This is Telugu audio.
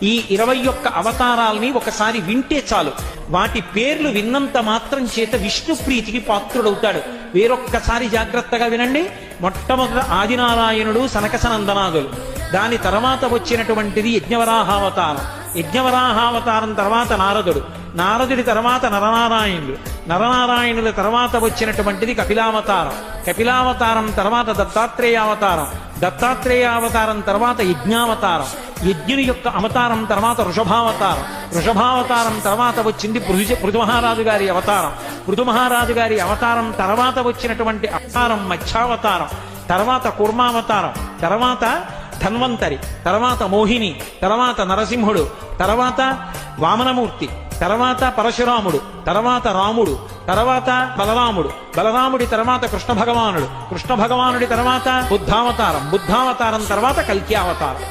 ఈ 21 అవతారాల్ని ఒకసారి వింటే చాలు, వాటి పేర్లు విన్నంత మాత్రం చేత విష్ణు ప్రీతికి పాత్రుడవుతాడు. వేరొక్కసారి జాగ్రత్తగా వినండి. మొట్టమొదట ఆదినారాయణుడు సనకసనందనాదులు, దాని తర్వాత వచ్చినటువంటిది యజ్ఞవరాహావతారం, యజ్ఞవరాహావతారం తర్వాత నారదుడు, నారదుడి తర్వాత నరనారాయణుడు, నరనారాయణుల తర్వాత వచ్చినటువంటిది కపిలావతారం, కపిలావతారం తర్వాత దత్తాత్రేయావతారం, దత్తాత్రేయావతారం తర్వాత యజ్ఞావతారం, యజ్ఞుని యొక్క అవతారం తర్వాత వృషభావతారం, వృషభావతారం తర్వాత వచ్చింది పృథుమహారాజు గారి అవతారం, పృథుమహారాజు గారి అవతారం తర్వాత వచ్చినటువంటి అవతారం మత్స్యావతారం, తర్వాత కూర్మావతారం, తర్వాత ధన్వంతరి, తర్వాత మోహిని, తర్వాత నరసింహుడు, తర్వాత వామనమూర్తి, తర్వాత పరశురాముడు, తర్వాత రాముడు, తర్వాత బలరాముడు, బలరాముడి తర్వాత కృష్ణ భగవానుడు, కృష్ణ భగవానుడి తర్వాత బుద్ధావతారం, బుద్ధావతారం తర్వాత కల్కి అవతారం.